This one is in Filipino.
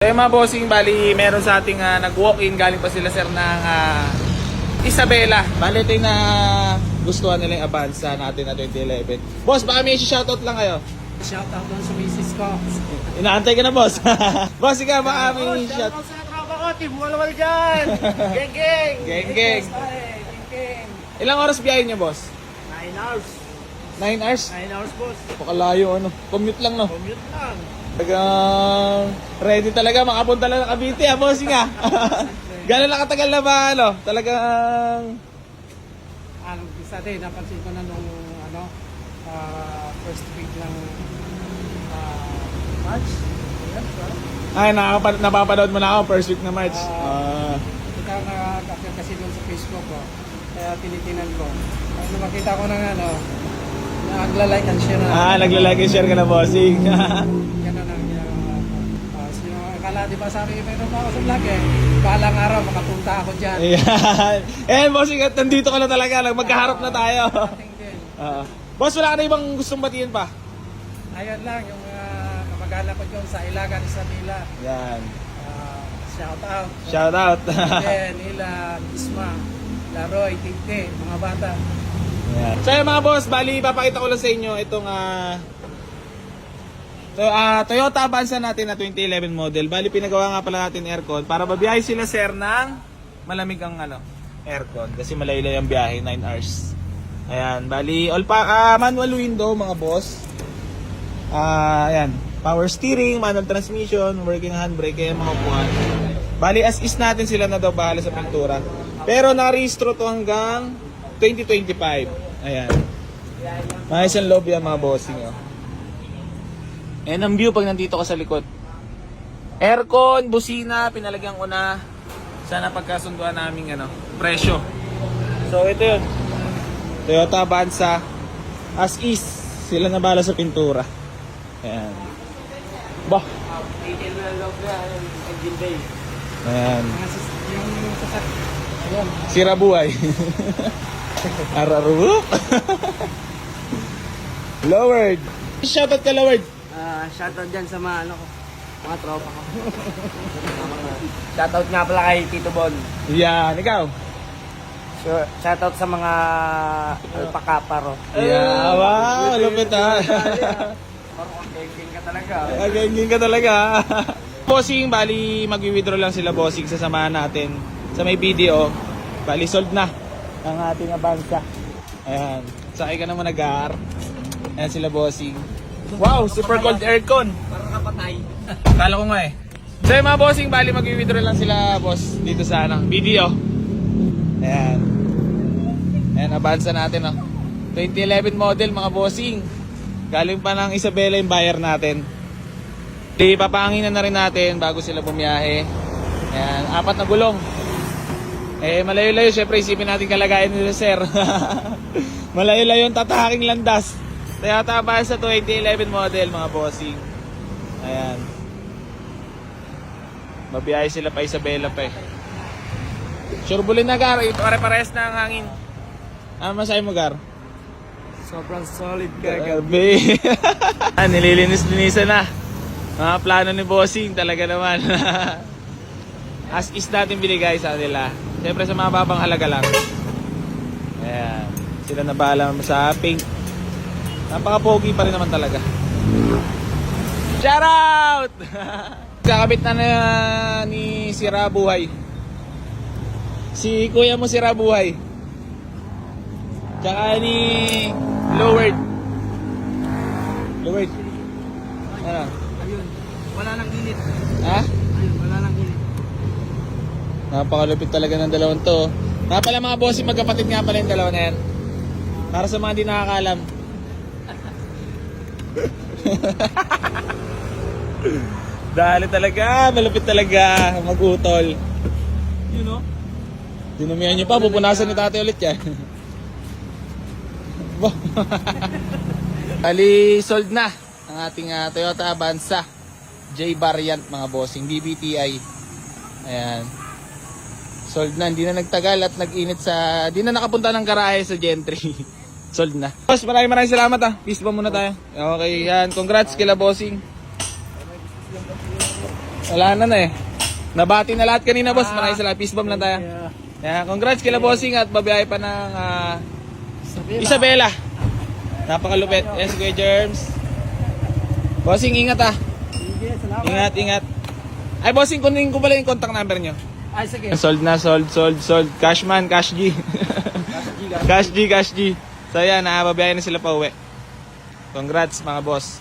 So mga bossing, bali meron sa ating nag-walk-in, galing pa sila sir ng Isabela. Bali ito yung gustuhan nila yung Avanza natin na 2011. Boss, baka may shoutout lang kayo. Shoutout doon sa misis ko. Inaantay ka na boss. Boss, ikaw baka may Shoutout sa tropa ko, Team Walwal dyan. Geng geng. Geng geng. Geng geng. Ilang oras biyahe niyo boss? 9 hours. 9 hours? 9 hours boss. Pakalayo commute lang no? Commute lang. Talagang ready talaga makapunta lang ng Cavite bossing Gano'n lang katagal na ba talagang Ang isa din, napansin ko na nung first week ng March. ay napapanood mo na ako first week na March. Ikaw nakakakit kasi doon sa Facebook ko. Kaya tinitinan ko. Nung makita ko ng nagla-like and share na. Nagla-like and share ka na bossing. Ganun ang akala di ba sabi meron pa ako sa vlog balang araw makapunta ako dyan. Ayan bossing, nandito ka na talaga, magkaharap na tayo. Ating din. Boss, wala ka na ibang gustong batiin pa? Ayun lang yung kamag-anak ko dyan sa Ilagan, Isabela. Yan. Shout out. Shout out. Then Ila, Isma, Laroy, Tigte, mga bata. Yan. So yun mga boss, bali papakita ko lang sa inyo itong Toyota Avanza natin na 2011 model. Bali pinagawa nga pala natin aircon para babiyahe sila sir ng malamig ang aircon kasi malaylay ang biyahe, 9 hours. Ayan, bali all manual window mga boss. Ayan, power steering, manual transmission, working handbrake, kaya mga upuan. Bali as is natin sila na daw bahala sa pintura. Pero na-rehistro to hanggang 2025. Ayan. Maayos ang loob yan mga bossing. And ang view pag nandito ka sa likod. Aircon, busina, pinalagyan ko na. Sana pagkasunduan namin presyo. So ito yun. Toyota Avanza. As is, sila na bala sa pintura. Ayan. Bah. Ayan. Yung sasak. Ayun. Sira buhay. Araruruk. Lowered. Shoutout ka Lowered. Shoutout dyan sa mga tropa ko. Shoutout nga pala kay Tito Bon. Yan, ikaw. Shoutout sa mga alpaka paro. Yeah, wow, lupit Parang geng ka talaga. Gengin ka talaga. Bossing, bali mag-withdraw lang sila bossing, sasamahan natin sa may video. Bali sold na ang ating Avanza. Ayan, sakay ka naman nag-aar. Ayan sila bossing. Wow, super cold aircon. Parang kapatay. Kala ko nga So yung mga bossing, bali mag-withdraw lang sila boss dito sa video. Ayan. Ayan, Avanza natin 2011 model mga bossing. Galing pa ng Isabela yung buyer natin. Papahanginan na rin natin bago sila bumiyahe. Ayan, 4 na gulong. Malayo-layo, syempre isipin natin kalagayan nila sir. Malayo-layo yung tatahaking landas. Toyota Avanza 2011 model mga bossing. Ayan. Mabiyahe sila pa Isabela pa Surbulin na Gar, ito pare-pares na ang hangin. Ano masahe mo Gar? Sobrang solid Gabi. Nililinis-linisan na. Mga plano ni bossing talaga naman. As is natin binigay sa nila. Siyempre sa mga babang halaga lang. Ayan. Sila na bahala sa pink. Napaka-pogi pa rin naman talaga. Shout out! Kakabit na ni Sira Buhay. Si kuya mo Sira Buhay. Tsaka ni Lowered. Lowered. Ano? Ayun. Wala nang init. Ha? Ayun, wala nang init. Napakalupit talaga ng dalawang to. Nga pala mga bossing, magkapatid nga pala yung dalawa na yan. Para sa mga di nakakalam. Dali talaga, malupit talaga, mag-utol. You know? Dinumihan nyo pa, pupunasan ni tate ulit yan. Ali, sold na ang ating Toyota Avanza J variant mga bossing, BBTI. Ayan. Sold na, hindi na nagtagal at nag-init di na nakapunta ng garahe sa Gentry. Sold na. Boss, maraming salamat Peace ba muna tayo? Okay, yan. Congrats kila bossing. Wala na eh. Nabati na lahat kanina, boss. Maraming salamat. Peace bomb lang tayo. Yeah, congrats kila bossing at babiyahe pa ng Isabela. Napakalupit. Yes, Kuya Germs. Bossing, ingat ah. Sige, salamat. Ingat, ingat. Ay, bossing, kunin ko pala yung contact number nyo. Ay, sige. Sold na, sold. Cashman, Cash G. Cash G. So yan, babiyahe na sila pa uwi. Congrats mga boss.